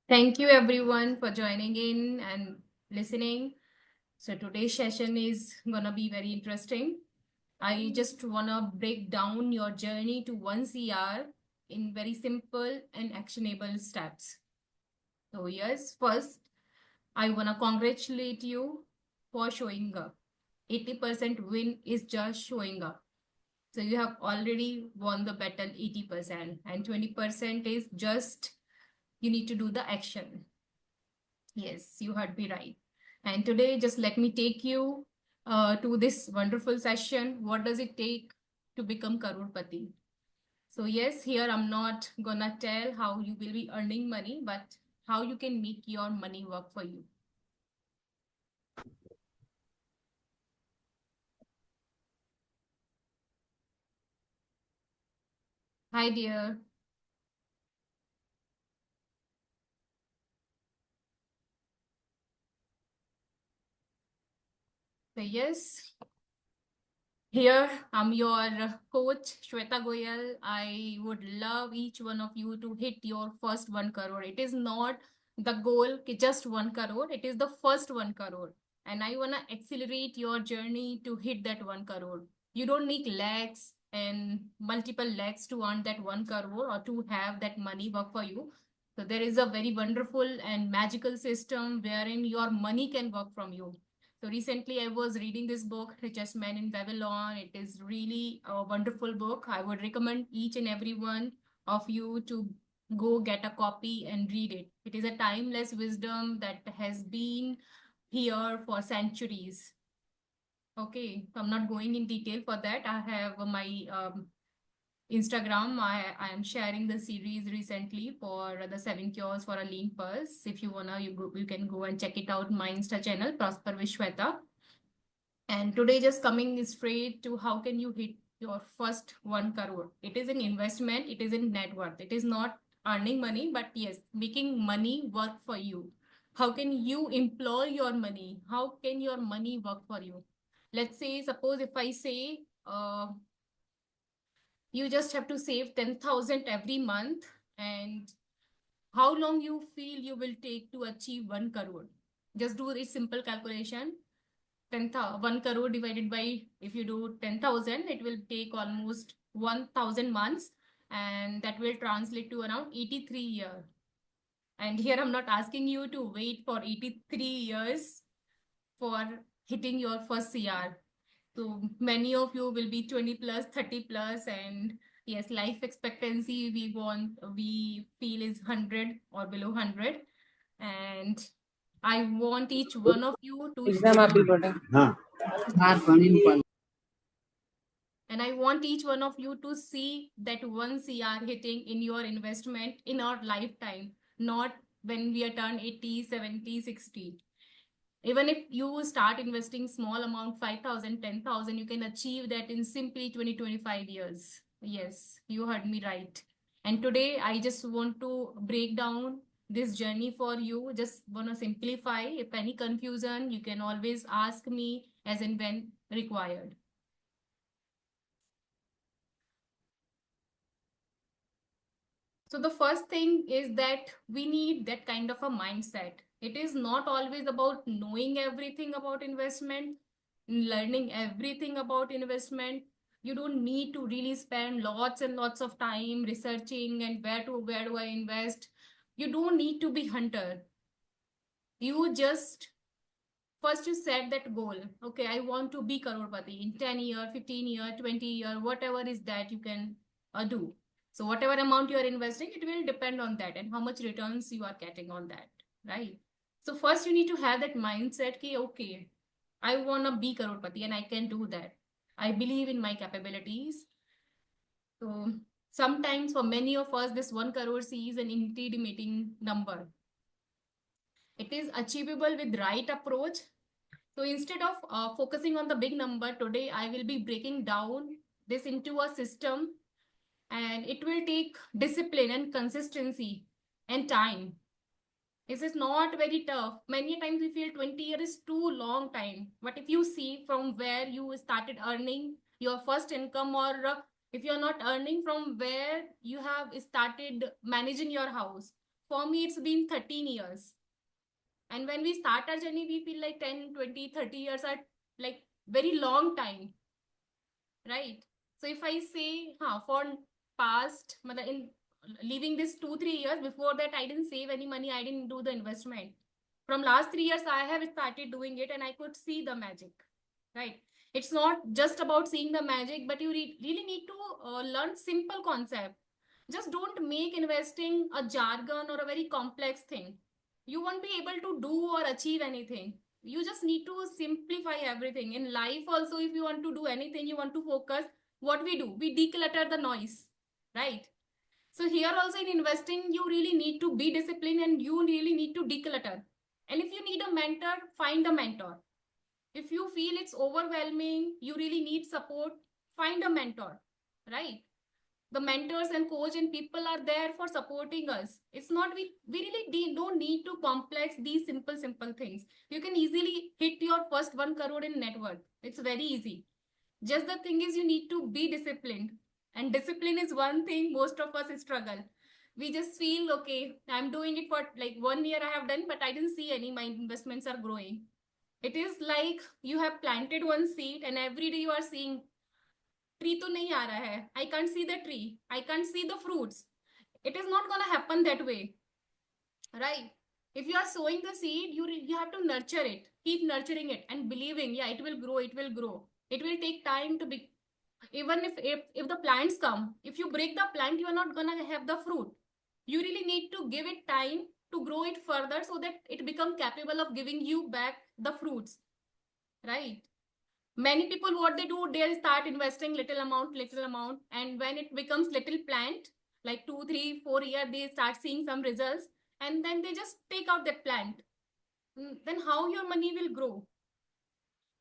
Thank you everyone for joining in and listening. So today's session is gonna be very interesting. I just wanna break down your journey to 1 CR in very simple and actionable steps. So yes, first I wanna congratulate you for showing up. 80% win is just showing up. So you have already won the battle 80% and 20% is just you need to do the action. Yes, you heard me right. And today, just let me take you to this wonderful session. What does it take to become Karorpati? So yes, here I'm not gonna tell how you will be earning money, but how you can make your money work for you. Hi, dear. So yes, here I'm your coach, Shweta Goyal. I would love each one of you to hit your first 1 crore. It is not the goal, just 1 crore. It is the first 1 crore. And I want to accelerate your journey to hit that 1 crore. You don't need lakhs and multiple lakhs to earn that 1 crore or to have that money work for you. So there is a very wonderful and magical system wherein your money can work from you. So recently I was reading this book, Richest Man in Babylon. It is really a wonderful book. I would recommend each and every one of you to go get a copy and read it. It is a timeless wisdom that has been here for centuries. Okay, so I'm not going in detail for that. I have my Instagram. I am sharing the series recently for the 7 cures for a lean pulse. If you wanna, you can go and check it out. My Insta channel, Prosper with Shweta. And today just coming straight to how can you hit your first 1 crore. It is an investment, it is in net worth. It is not earning money, but yes, making money work for you. How can you employ your money? How can your money work for you? Let's say, suppose if I say, you just have to save 10,000 every month, and how long you feel you will take to achieve 1 crore? Just do a simple calculation. 1 crore divided by, if you do 10,000, it will take almost 1,000 months, and that will translate to around 83 years. And here I'm not asking you to wait for 83 years for hitting your first CR. So many of you will be 20 plus, 30 plus, and yes, life expectancy we feel is 100 or below 100. And I want each one of you to exam आप see, भी पढ़े हाँ हाँ पानी निकाल and I want each one of you to see that 1 CR hitting in your investment in our lifetime, not when we are turned 80, 70, 60. Even if you start investing small amount, 5,000, 10,000, you can achieve that in simply 20, 25 years. Yes, you heard me right. And today I just want to break down this journey for you. Just want to simplify. If any confusion, you can always ask me as and when required. So the first thing is that we need that kind of a mindset. It is not always about knowing everything about investment, learning everything about investment. You don't need to really spend lots and lots of time researching and where do I invest. You don't need to be hunter. You just first you set that goal. Okay, I want to be Karorpati in 10 year, 15 year, 20 year, whatever is that you can do. So whatever amount you are investing, it will depend on that and how much returns you are getting on that, right? So first you need to have that mindset ki, okay, I want to be Karorpati and I can do that. I believe in my capabilities. So sometimes for many of us, this 1 crore sees an intimidating number. It is achievable with right approach. So instead of focusing on the big number today, I will be breaking down this into a system, and it will take discipline and consistency and time. This is not very tough. Many times we feel 20 years is too long time. But if you see from where you started earning your first income, or If you're not earning from where you have started managing your house, for me, it's been 13 years. And when we start our journey, we feel like 10, 20, 30 years are like very long time, right? So if I say, for past, in leaving this 2, 3 years, before that, I didn't save any money, I didn't do the investment. From last 3 years, I have started doing it and I could see the magic, right? It's not just about seeing the magic, but you really need to learn simple concept. Just don't make investing a jargon or a very complex thing. You won't be able to do or achieve anything. You just need to simplify everything. In life also, if you want to do anything, you want to focus, what we do? We declutter the noise, right? So here also in investing, you really need to be disciplined and you really need to declutter. And if you need a mentor, find a mentor. If you feel it's overwhelming, you really need support, find a mentor, right? The mentors and coach and people are there for supporting us. It's not, we really don't need to complex these simple things. You can easily hit your first 1 crore in net worth. It's very easy. Just the thing is you need to be disciplined. And discipline is one thing most of us struggle. We just feel, okay, I'm doing it for like 1 year I have done, but I didn't see any, my investments are growing. It is like you have planted one seed and every day you are seeing tree to nahi aa raha hai. I can't see the tree. I can't see the fruits. It is not going to happen that way, right? If you are sowing the seed, you have to nurture it, keep nurturing it and believing, yeah, it will grow, it will grow. It will take time to be. Even if the plants come, if you break the plant, you are not going to have the fruit. You really need to give it time to grow it further so that it become capable of giving you back the fruits, right? Many people, what they do, they start investing little amount, and when it becomes little plant, like 2, 3, 4 years, they start seeing some results, and then they just take out that plant. Then how your money will grow?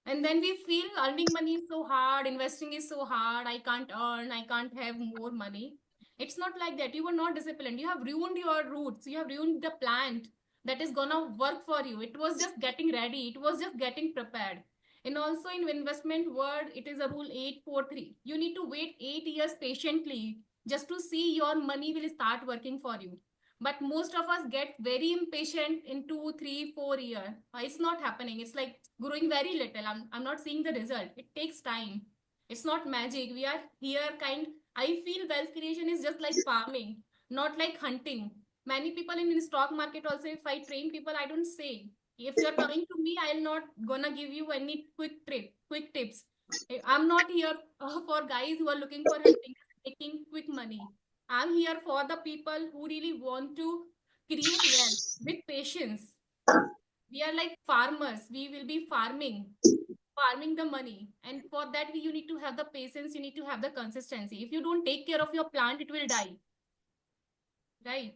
And then we feel earning money is so hard, investing is so hard, I can't earn, I can't have more money. It's not like that. You were not disciplined. You have ruined your roots. You have ruined the plant that is gonna work for you. It was just getting ready. It was just getting prepared. And also in investment world, it is a rule 843. You need to wait 8 years patiently just to see your money will start working for you. But most of us get very impatient in 2, 3, 4 years. It's not happening. It's like growing very little. I'm not seeing the result. It takes time. It's not magic. We are here I feel wealth creation is just like farming, not like hunting. Many people in the stock market also, if I train people, I don't say, if you're coming to me, I'll not gonna give you any quick tips. I'm not here for guys who are looking for hunting, making quick money. I'm here for the people who really want to create wealth with patience. We are like farmers. We will be farming the money. And for that, you need to have the patience. You need to have the consistency. If you don't take care of your plant, it will die. Right.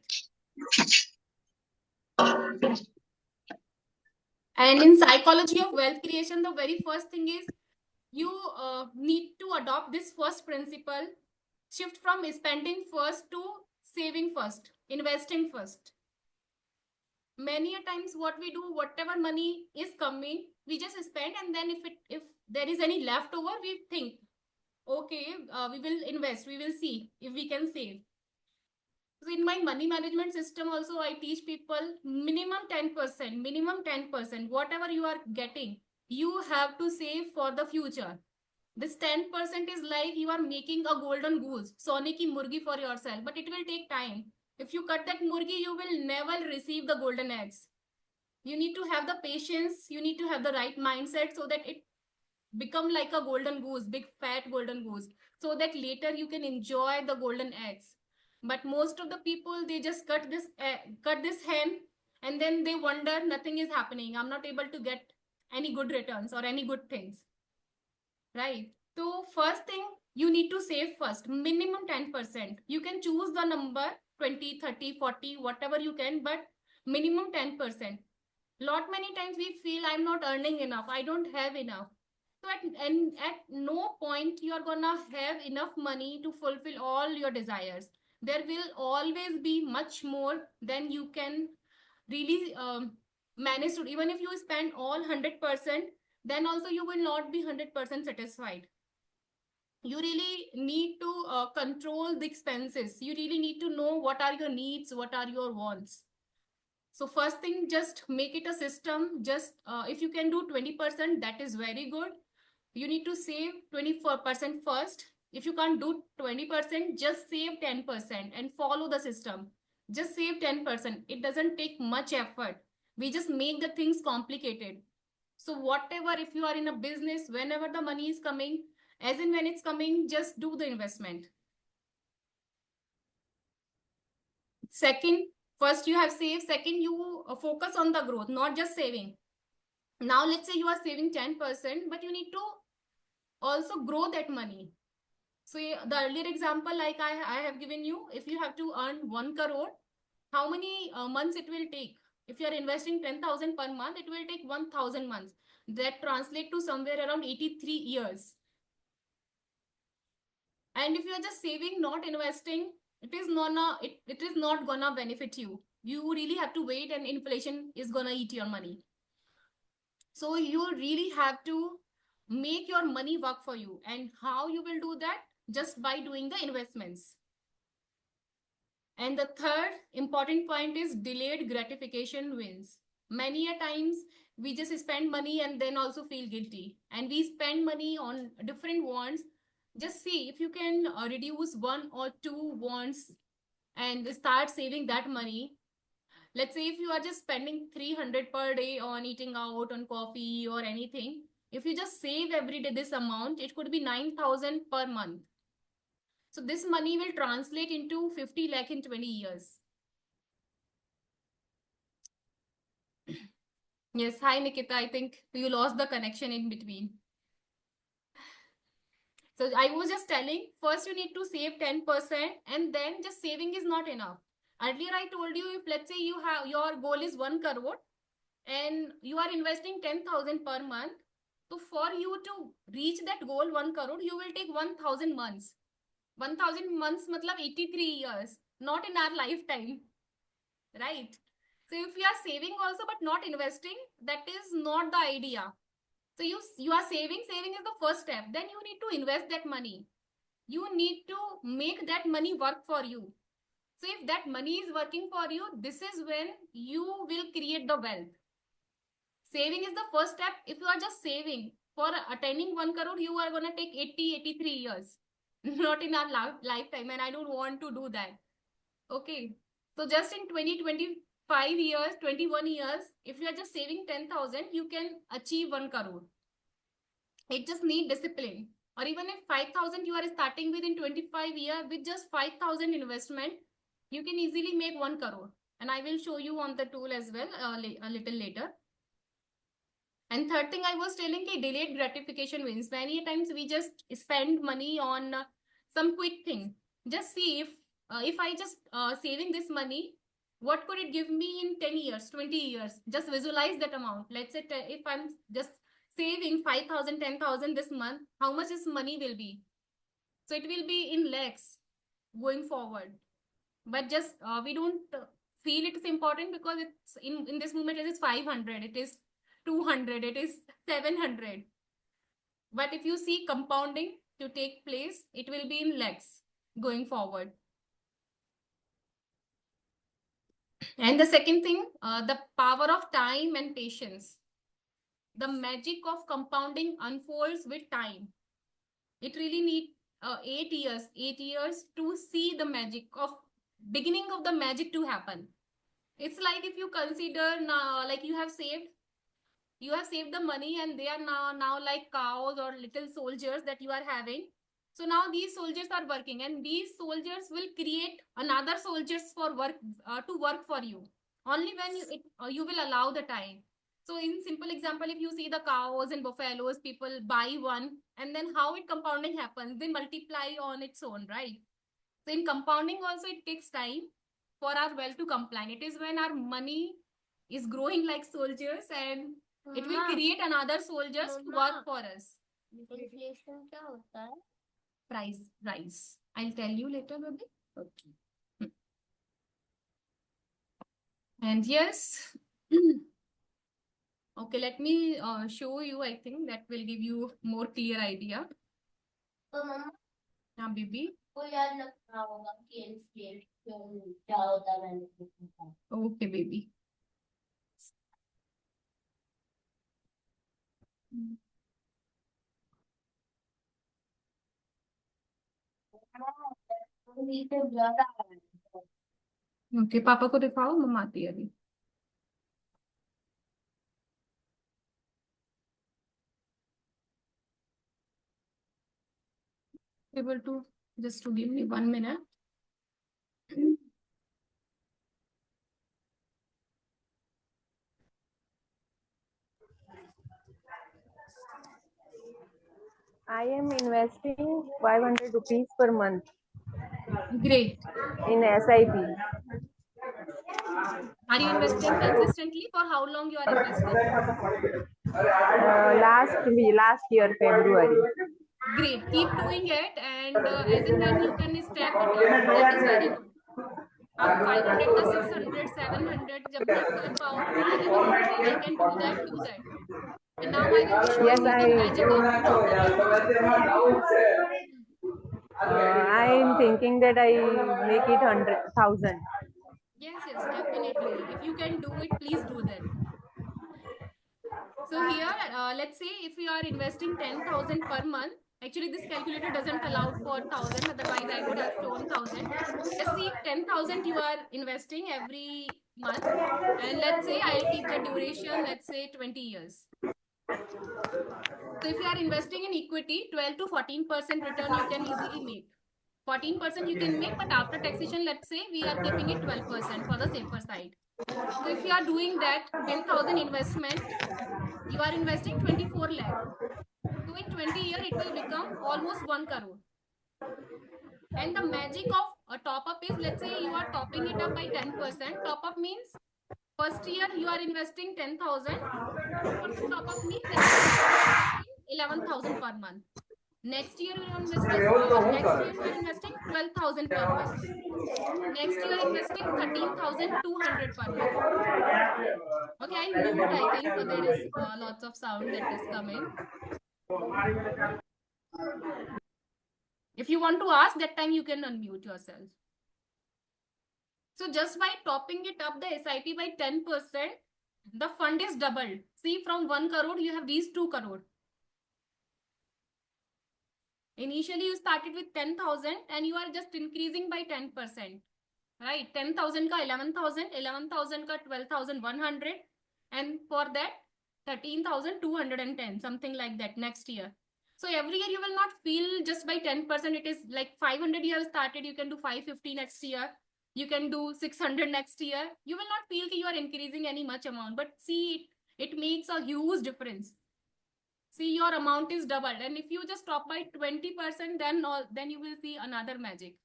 And in psychology of wealth creation, the very first thing is you need to adopt this first principle, shift from spending first to saving first, investing first. Many a times what we do, whatever money is coming, we just spend, and then if there is any leftover, we think, okay, we will invest, we will see if we can save. So in my money management system also, I teach people minimum 10%, whatever you are getting, you have to save for the future. This 10% is like you are making a golden goose, sone ki murgi for yourself, but it will take time. If you cut that murgi, you will never receive the golden eggs. You need to have the patience, you need to have the right mindset so that it become like a golden goose, big fat golden goose, so that later you can enjoy the golden eggs. But most of the people, they just cut this hen, and then they wonder nothing is happening, I'm not able to get any good returns or any good things, right? So first thing, you need to save first, minimum 10%. You can choose the number 20, 30, 40, whatever you can, but minimum 10%. Lot many times we feel I'm not earning enough, I don't have enough. So at no point you are gonna have enough money to fulfill all your desires. There will always be much more than you can really manage to. Even if you spend all 100%, then also you will not be 100% satisfied. you really need to control the expenses. You really need to know what are your needs, what are your wants. So first thing, just make it a system. Just if you can do 20%, that is very good. You need to save 24% first. If you can't do 20%, just save 10% and follow the system. Just save 10%. It doesn't take much effort. We just make the things complicated. So whatever, if you are in a business, whenever the money is coming, as in when it's coming, just do the investment. Second, first you have saved. Second, you focus on the growth, not just saving. Now let's say you are saving 10%, but you need to also grow that money. So the earlier example, like I have given you, if you have to earn 1 crore, how many months it will take? If you are investing 10,000 per month, it will take 1,000 months. That translate to somewhere around 83 years. And if you are just saving, not investing, it is not gonna benefit you. You really have to wait, and inflation is gonna eat your money. So you really have to make your money work for you. And how you will do that? Just by doing the investments. And the third important point is delayed gratification wins. Many a times we just spend money and then also feel guilty. And we spend money on different wants. Just see if you can reduce 1 or 2 wants and start saving that money. Let's say if you are just spending 300 per day on eating out, on coffee or anything, if you just save every day this amount, it could be 9,000 per month. So this money will translate into 50 lakh in 20 years. Yes, hi Nikita, I think you lost the connection in between. So I was just telling, first you need to save 10% and then just saving is not enough. Earlier I told you, if let's say you have your goal is 1 crore and you are investing 10,000 per month. So for you to reach that goal 1 crore, you will take 1,000 months. 1,000 months matlab 83 years, not in our lifetime, right? So if you are saving also but not investing, that is not the idea. So you are saving is the first step. Then you need to invest that money. You need to make that money work for you. So if that money is working for you, this is when you will create the wealth. Saving is the first step. If you are just saving for attaining 1 crore, you are going to take 83 years. Not in our lifetime, and I don't want to do that. Okay. So just in 25 years, 21 years, if you are just saving 10,000, you can achieve 1 crore. It just need discipline. Or even if 5,000 you are starting with in 25 years, with just 5,000 investment, you can easily make 1 crore. And I will show you on the tool as well a little later. And third thing I was telling, delayed gratification wins. Many times we just spend money on some quick thing. Just see if I just saving this money, what could it give me in 10 years, 20 years? Just visualize that amount. Let's say if I'm just saving 5,000, 10,000 this month, how much this money will be? So it will be in lakhs going forward. But just we don't feel it is important because it's in this moment it is 500, it is 200, it is 700. But if you see compounding to take place, it will be in lakhs going forward. And the second thing, the power of time and patience. The magic of compounding unfolds with time. It really needs 8 years to see the magic of beginning of the magic to happen. It's like if you consider now, like you have saved the money and they are now like cows or little soldiers that you are having. So now these soldiers are working and these soldiers will create another soldiers for work to work for you only when you will allow the time. So in simple example, if you see the cows and buffaloes, people buy one and then how it compounding happens, they multiply on its own, right? So in compounding also it takes time for our wealth to compound. It is when our money is growing like soldiers and it will create another soldiers to work for us. Inflation क्या होता है? Price rise. I'll tell you later, baby. Okay. And yes. Okay, let me show you. I think that will give you more clear idea. तो मम्मा हाँ baby. को याद रखना होगा कि इन्फ्लेशन क्या होता है मैंने पूछा. Okay baby. नीचे ज्यादा है. ओके पापा को दिखाओ, मम्मा आती है अभी. Able to just to give me 1 minute. I am investing 500 rupees per month Great. in SIP. Are you investing consistently? For how long you are investing? Last year February. Great. Keep doing it, and as and when you can step it up, that is very good. आप 500 का 600 700 जब भी कर पाओ, whenever you feel I can do that, do that. And now I will be showing Yes, you the magic of topping it. I am thinking that I make it 100,000. Yes, definitely. If you can do it, please do that. So here, let's say if you are investing 10,000 per month, actually this calculator doesn't allow for 1,000, otherwise I would have shown 1,000. Let's see if 10,000 you are investing every month, and let's say I'll keep the duration, let's say 20 years. So if you are investing in equity, 12 to 14% return you can easily make. 14% you can make, but after taxation, let's say we are keeping it 12% for the safer side. So if you are doing that 10,000 investment, you are investing 24 lakh. So in 20 years, it will become almost 1 crore. And the magic of a top up is, let's say you are topping it up by 10%. Top up means first year you are investing 10,000. 10% top up means that you are investing 11,000 per month. Next year you are investing 12,000 per month. Next year investing 13,200 per month. Okay, I mute. I think there is lots of sound that is coming. If you want to ask, that time you can unmute yourself. So just by topping it up the SIP by 10%, the fund is doubled. See, from 1 crore, you have reached 2 crore. Initially, you started with 10,000 and you are just increasing by 10%. Right? 10,000 ka 11,000, 11,000 ka 12,100, and for that 13,210, something like that next year. So every year you will not feel just by 10%. It is like 500 you have started, you can do 550 next year. You can do 600 next year. You will not feel that you are increasing any much amount, but see, it makes a huge difference. See, your amount is doubled, and if you just top by 20%, then you will see another magic.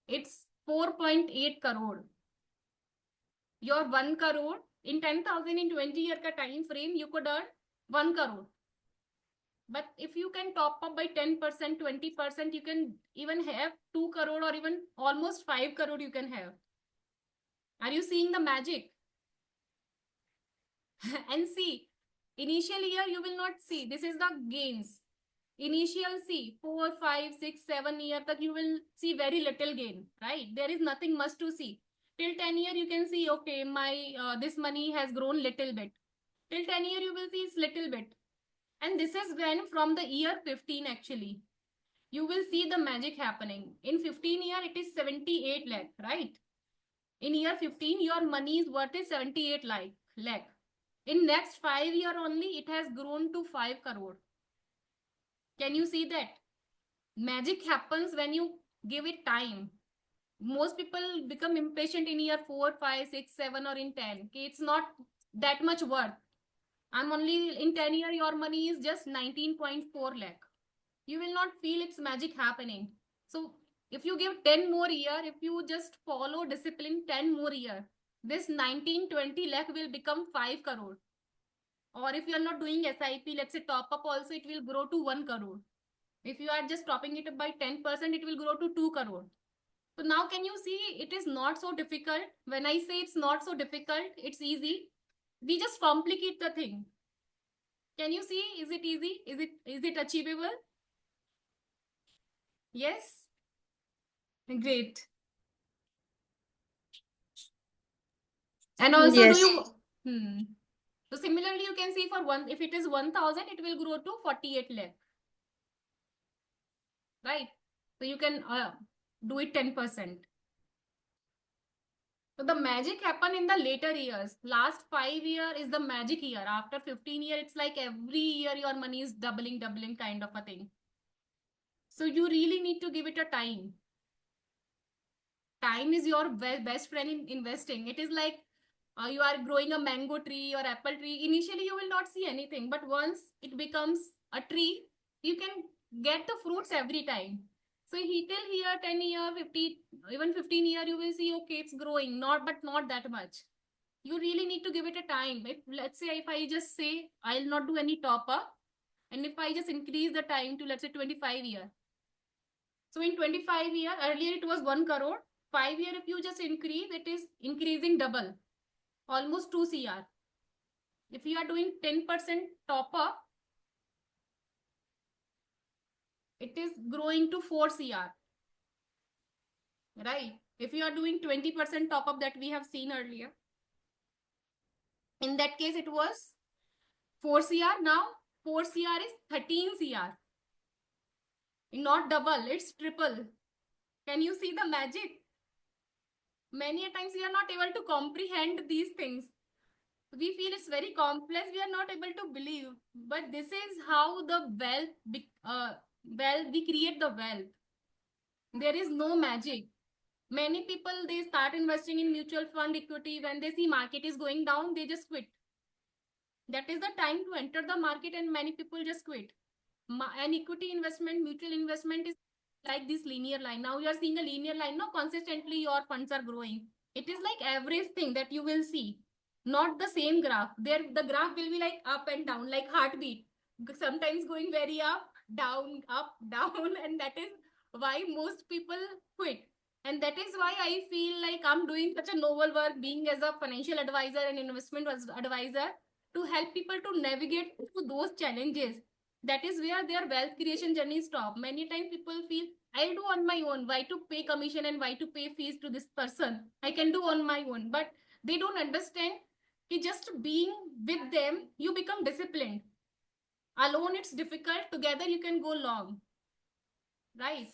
It's 4.8 crore. Your 1 crore in 10,000 in 20 year ka time frame, you could earn 1 crore. But if you can top up by 10%, 20%, you can even have 2 crore or even almost 5 crore you can have. Are you seeing the magic? And see, initial year you will not see. This is the gains. Initial see 4, 5, 6, 7 year that you will see very little gain, right? There is nothing much to see. Till 10 year you can see, okay, my this money has grown little bit. Till 10 year you will see it's little bit. And this is when from the year 15 actually, you will see the magic happening. In 15 year it is 78 lakh, right? In year 15 your money is worth is 78 lakh. In next 5 year only it has grown to 5 crore. Can you see that? Magic happens when you give it time. Most people become impatient in year 4, 5, 6, 7 or in 10. Okay, it's not that much worth. I'm only in 10 year, your money is just 19.4 lakh. You will not feel its magic happening. So if you give 10 more year, if you just follow discipline 10 more year, this 19-20 lakh will become 5 crore. Or if you are not doing SIP, let's say top up also, it will grow to 1 crore. If you are just topping it up by 10%, it will grow to 2 crore. So now can you see it is not so difficult? When I say it's not so difficult, it's easy. We just complicate the thing. Can you see? Is it easy? Is it achievable? Yes, great. And also, Yes. do you? So similarly, you can see for one, if it is 1,000, it will grow to 48 lakh, right? So you can do it 10%. So the magic happen in the later years. Last 5 year is the magic year. After 15 year, it's like every year your money is doubling kind of a thing. So you really need to give it a time. Time is your best friend in investing. It is like you are growing a mango tree or apple tree. Initially, you will not see anything, but once it becomes a tree, you can get the fruits every time. So he till here 10 year, 50, even 15 year, you will see okay, it's growing, but not that much. You really need to give it a time. If let's say if I just say I'll not do any top up, and if I just increase the time to let's say 25 year. So in 25 year, earlier it was 1 crore. 5 year, if you just increase, it is increasing double, almost 2 CR. If you are doing 10% top up, it is growing to 4 CR. Right? If you are doing 20% top up that we have seen earlier, in that case, it was 4 CR. Now 4 CR is 13 CR. Not double, it's triple. Can you see the magic? Many a times we are not able to comprehend these things. We feel it's very complex. We are not able to believe. But this is how the we create the wealth. There is no magic. Many people, they start investing in mutual fund equity. When they see market is going down, they just quit. That is the time to enter the market, and many people just quit. An equity investment, mutual investment is like this linear line. Now you are seeing a linear line. No, consistently your funds are growing. It is like average thing that you will see, not the same graph. There, the graph will be like up and down, like heartbeat. Sometimes going very up, down, and that is why most people quit. And that is why I feel like I'm doing such a noble work, being as a financial advisor and investment advisor, to help people to navigate through those challenges. That is where their wealth creation journey stop. Many times people feel, I'll do on my own. Why to pay commission and why to pay fees to this person? I can do on my own. But they don't understand that just being with them, you become disciplined. Alone, it's difficult. Together, you can go long. Right?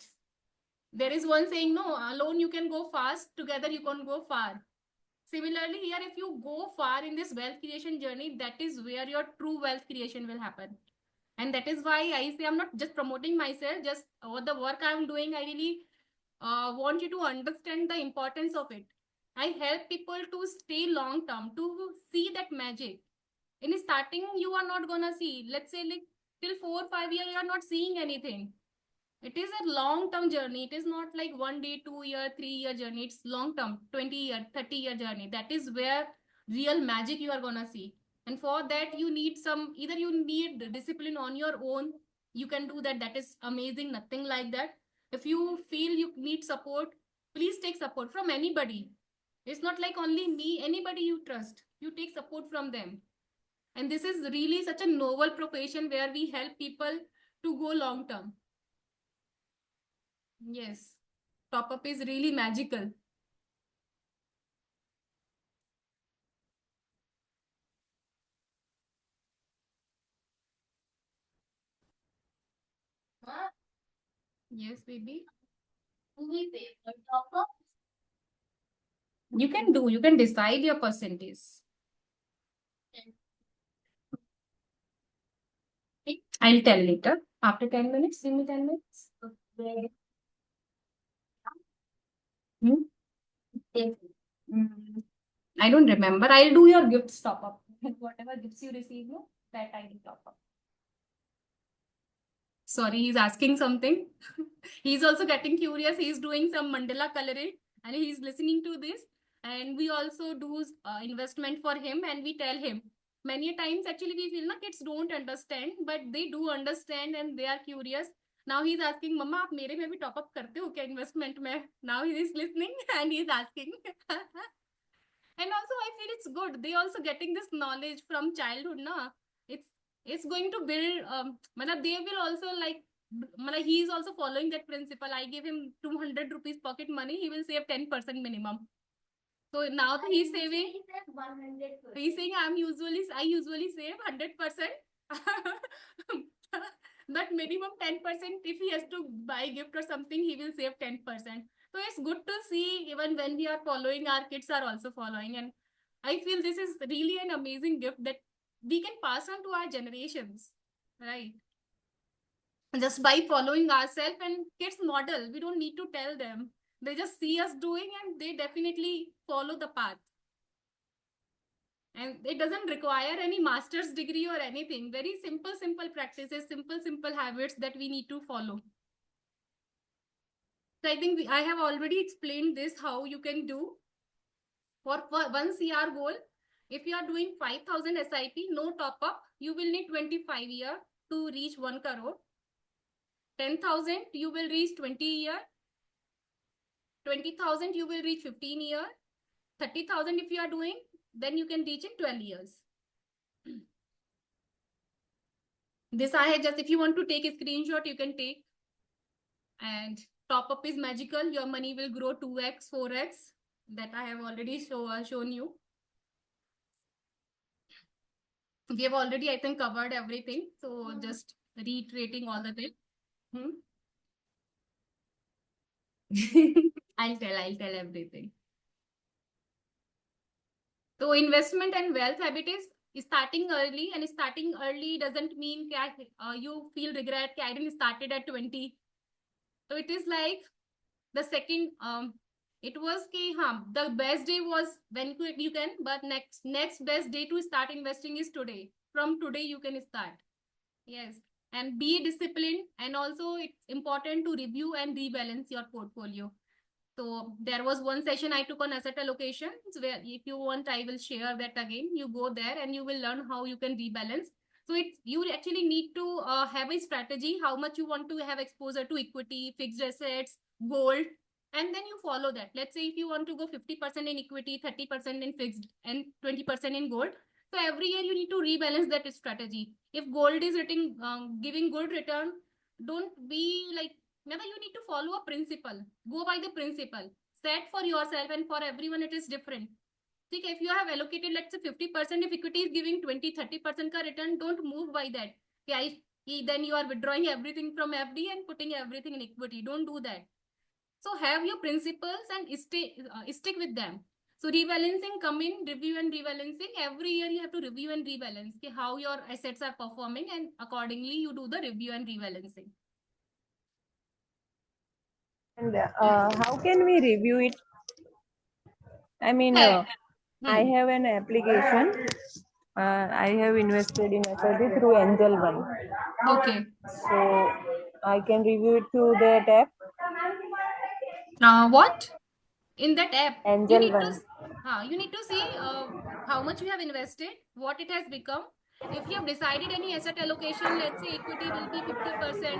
There is one saying, no, alone you can go fast. Together, you can go far. Similarly, here, if you go far in this wealth creation journey, that is where your true wealth creation will happen. And that is why I say I'm not just promoting myself, just what the work I'm doing, I really want you to understand the importance of it. I help people to stay long term, to see that magic. In starting, you are not gonna see, let's say like till 4 or 5 years, you are not seeing anything. It is a long term journey. It is not like 1 day, 2 year, 3 year journey. It's long term, 20 year, 30 year journey. That is where real magic you are gonna see. And for that, you need either you need discipline on your own. You can do that. That is amazing. Nothing like that. If you feel you need support, please take support from anybody. It's not like only me, anybody you trust. You take support from them. And this is really such a noble profession where we help people to go long term. Yes. Top up is really magical. Huh? Yes, baby. Do we pay for top up? You can decide your percentage. I'll tell later. After 10 minutes, give me 10 minutes. Okay. Hmm? Thank you. I don't remember. I'll do your gifts top up. Whatever gifts you receive, no, that I will top up. Sorry, he's asking something. He's also getting curious. He's doing some mandala coloring and he's listening to this. And we also do investment for him, and we tell him. Many times, actually, we feel na kids don't understand, but they do understand and they are curious. Now he's asking, Mama, आप मेरे में भी top up करते हो क्या investment में? Now he is listening and he's asking. And also, I feel it's good. They also getting this knowledge from childhood, na? It's going to build. They will also like he is also following that principle. I give him 200 rupees pocket money, he will save 10% minimum. So now that he's saving, he's saying I usually save 100%. But minimum 10%, if he has to buy gift or something, he will save 10%. So it's good to see even when we are following, our kids are also following. And I feel this is really an amazing gift that we can pass on to our generations, right? Just by following ourselves, and kids model. We don't need to tell them. They just see us doing and they definitely follow the path. And it doesn't require any master's degree or anything. Very simple practices, simple habits that we need to follow. So I think I have already explained this, how you can do. For 1 CR goal, if you are doing 5,000 SIP, no top up, you will need 25 years to reach 1 crore. 10,000, you will reach 20 years. 20,000, you will reach 15 years. 30,000, if you are doing, then you can reach in 12 years. This I have just, if you want to take a screenshot, you can take. And top up is magical. Your money will grow 2x, 4x. That I have already shown you. We have already, I think, covered everything. So just reiterating all the things. I'll tell everything. So investment and wealth habit is starting early, and starting early doesn't mean that you feel regret that I didn't started at 20. So it is like the second, it was the best day was when you can, but next best day to start investing is today. From today you can start. Yes. And be disciplined, and also it's important to review and rebalance your portfolio. So there was one session I took on asset allocation, where if you want, I will share that again. You go there and you will learn how you can rebalance. So you actually need to have a strategy, how much you want to have exposure to equity, fixed assets, gold, and then you follow that. Let's say if you want to go 50% in equity, 30% in fixed, and 20% in gold. So every year you need to rebalance that strategy. If gold is giving good return, don't be like, never, you need to follow a principle. Go by the principle. Set for yourself, and for everyone it is different. See, if you have allocated, let's say 50%, if equity is giving 20-30% return, don't move by that. Then you are withdrawing everything from FD and putting everything in equity. Don't do that. So have your principles and stick with them. So rebalancing, come in, review and rebalancing. Every year you have to review and rebalance how your assets are performing, and accordingly you do the review and rebalancing. And how can we review it? I mean, I have an application. I have invested in SIP through Angel One. Okay. So I can review it through that app. What? In that app, Angel you need to see how much you have invested, what it has become. If you have decided any asset allocation, let's say equity will be 50%,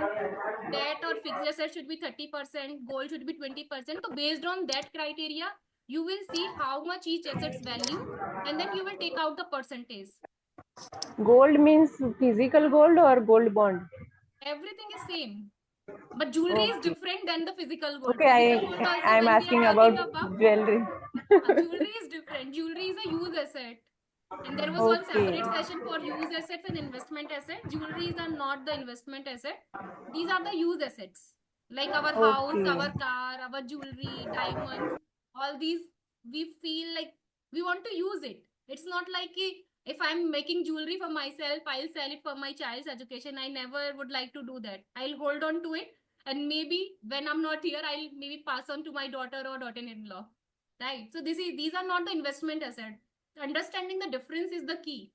debt or fixed asset should be 30%, gold should be 20%. So based on that criteria, you will see how much each asset's value, and then you will take out the percentage. Gold means physical gold or gold bond? Everything is same. But jewelry is different than the physical gold. Okay, Physical gold also, I'm when asking we are about talking about jewelry. jewelry is different. Jewelry is a used asset. And there was one separate session for used assets and investment assets. Jewelries are not the investment asset. These are the used assets. Like our house, our car, our jewelry, diamonds, all these, we feel like we want to use it. It's not like if I'm making jewelry for myself, I'll sell it for my child's education. I never would like to do that. I'll hold on to it. And maybe when I'm not here, I'll maybe pass on to my daughter or daughter-in-law. Right? So these are not the investment assets. Understanding the difference is the key.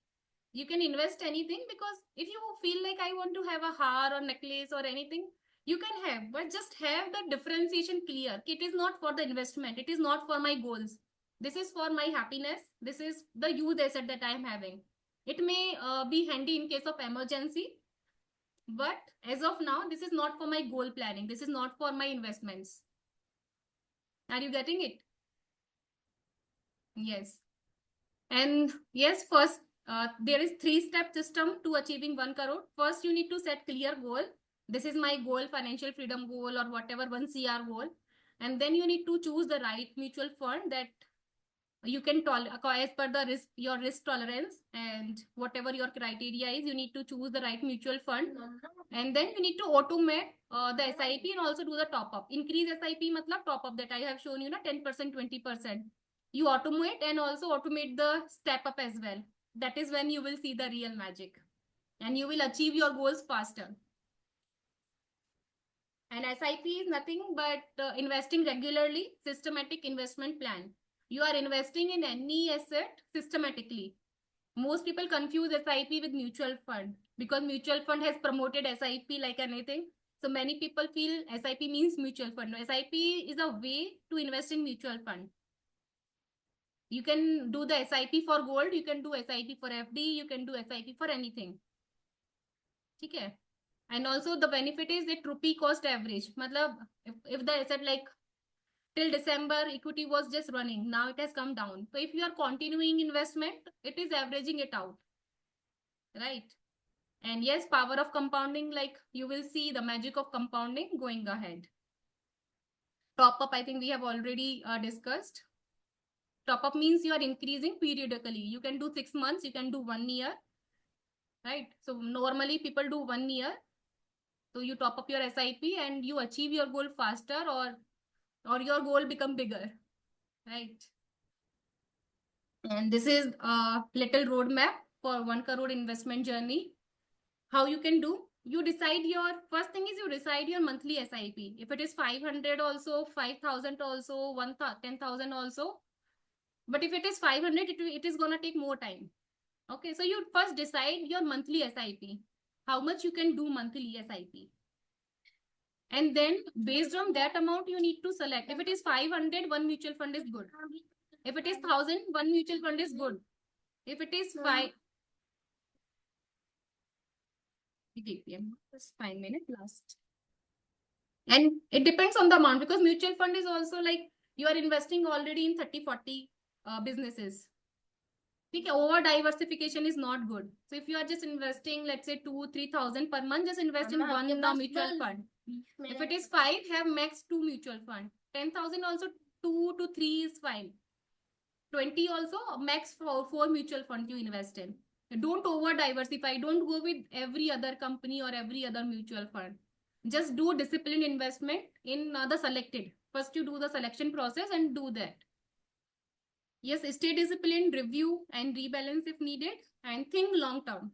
You can invest anything, because if you feel like I want to have a hair or necklace or anything, you can have, but just have the differentiation clear. It is not for the investment. It is not for my goals. This is for my happiness. This is the youth asset that I am having. It may be handy in case of emergency, but as of now, this is not for my goal planning. This is not for my investments. Are you getting it? Yes. And yes, first, there is 3-step system to achieving 1 crore. First, you need to set clear goal. this is my goal, financial freedom goal, or whatever 1 CR goal. And then you need to choose the right mutual fund that you can as per the risk, your risk tolerance, and whatever your criteria is, you need to choose the right mutual fund. And then you need to automate the SIP and also do the top up. Increase SIP matlab top up that I have shown you, 10%, 20%. You automate and also automate the step up as well. That is when you will see the real magic and you will achieve your goals faster. And SIP is nothing but investing regularly, systematic investment plan. You are investing in any asset systematically. Most people confuse SIP with mutual fund because mutual fund has promoted SIP like anything. So many people feel SIP means mutual fund. No, SIP is a way to invest in mutual fund. You can do the SIP for gold, you can do SIP for FD, you can do SIP for anything. Okay. And also the benefit is that rupee cost average. Matlab, if the asset like till December equity was just running, now it has come down. So if you are continuing investment, it is averaging it out, right? And yes, power of compounding, like you will see the magic of compounding going ahead. Top up, I think we have already discussed. Top up means you are increasing periodically. You can do 6 months, you can do 1 year, right? So normally people do 1 year. So you top up your SIP and you achieve your goal faster, or your goal become bigger, right? And this is a little roadmap for 1 crore investment journey. How you can do? You decide your, first thing is you decide your monthly SIP. If it is 500 also, 5,000 also, 10,000 also. But if it is 500, it is going to take more time. Okay, so you first decide your monthly SIP. How much you can do monthly SIP. And then based on that amount, you need to select. If it is 500, one mutual fund is good. If it is 1,000, one mutual fund is good. If it is 5 just 5 minutes last. And it depends on the amount because mutual fund is also like you are investing already in 30, 40 businesses. Okay, over diversification is not good. So if you are just investing, let's say 2,000-3,000 per month, just invest in one mutual fund. If it is 5, have max 2 mutual fund. 10,000 also 2 to 3 is fine. 20 also max 4 mutual fund you invest in. Don't over diversify. Don't go with every other company or every other mutual fund. Just do disciplined investment in the selected. First you do the selection process and do that. Yes, stay disciplined, review and rebalance if needed, and think long term.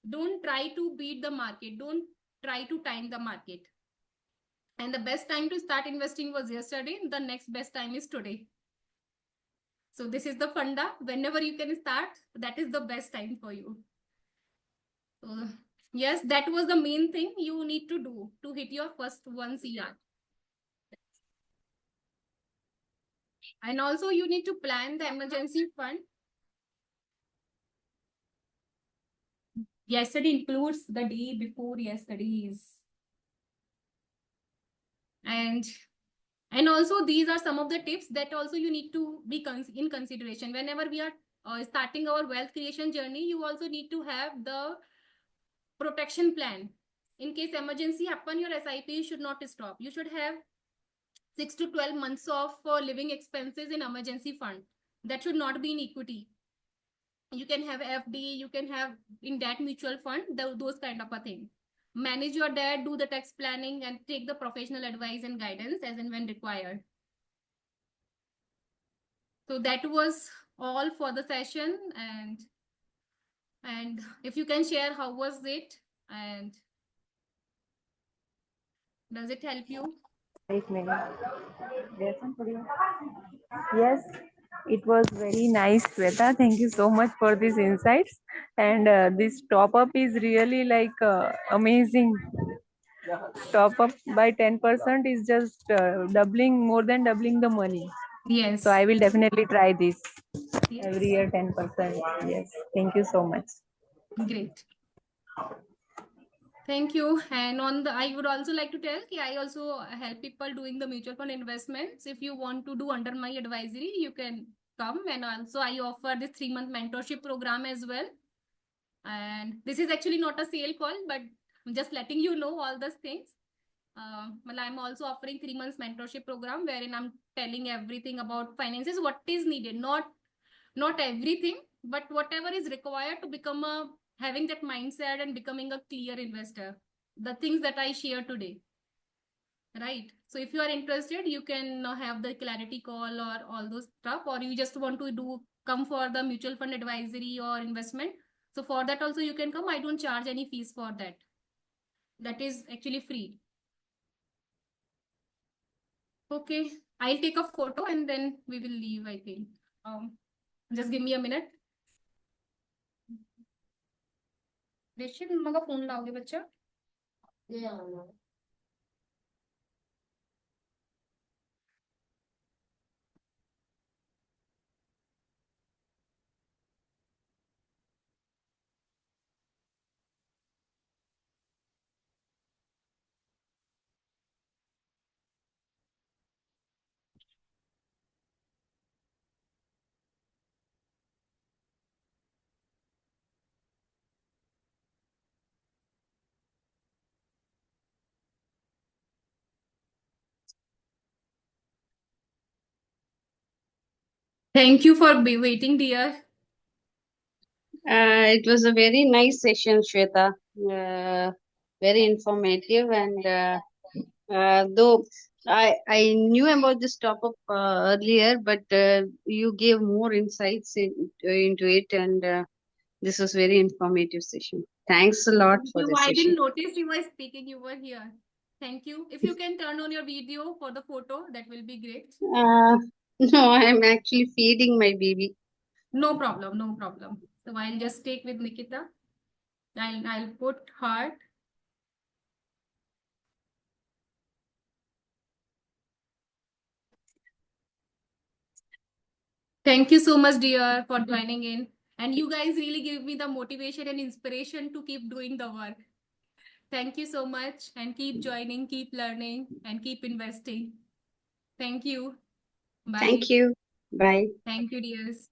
Don't try to beat the market. Don't try to time the market. And the best time to start investing was yesterday. The next best time is today. So this is the funda. Whenever you can start, that is the best time for you. So yes, that was the main thing you need to do to hit your first 1 CR. And also you need to plan the emergency fund. Yesterday includes the day before yesterday's. And also these are some of the tips that also you need to be in consideration. Whenever we are starting our wealth creation journey, you also need to have the protection plan. In case emergency happen, your SIP should not stop. You should have 6 to 12 months of living expenses in emergency fund. That should not be in equity. You can have FD, you can have in debt mutual fund, those kind of a thing. Manage your debt, do the tax planning, and take the professional advice and guidance as and when required. So that was all for the session. And if you can share, how was it? And does it help you? 8 minutes. Yes, it was very nice, Shweta. Thank you so much for these insights. And this top up is really like amazing. Top up by 10% is just doubling, more than doubling the money. Yes. So I will definitely try this. Yes. Every year 10%. Yes. Thank you so much. Great. Thank you. And I would also like to tell I also help people doing the mutual fund investments. If you want to do under my advisory, you can come. And also I offer this 3-month mentorship program as well. And this is actually not a sale call, but I'm just letting you know all those things. Well, I'm also offering 3 months mentorship program wherein I'm telling everything about finances, what is needed, not everything, but whatever is required to become having that mindset and becoming a clear investor. The things that I share today, right? So if you are interested, you can have the clarity call or all those stuff, or you just want to come for the mutual fund advisory or investment. So for that also you can come. I don't charge any fees for that. That is actually free. Okay, I'll take a photo and then we will leave, I think. Just give me a minute. Rishit, मगा phone लाओगे बच्चा? Yeah. Thank you for waiting, dear. It was a very nice session, Shweta. Very informative, and though I knew about this topic earlier, but you gave more insights into it, and this was very informative session. Thanks a lot for You, this I session. didn't notice you were speaking. You were here. Thank you. If you can turn on your video for the photo, that will be great. No, I'm actually feeding my baby. No problem. No problem. So I'll just take with Nikita. I'll put heart. Thank you so much, dear, for joining in. And you guys really give me the motivation and inspiration to keep doing the work. Thank you so much, and keep joining, keep learning, and keep investing. Thank you. Bye. Thank you. Bye. Thank you, dears.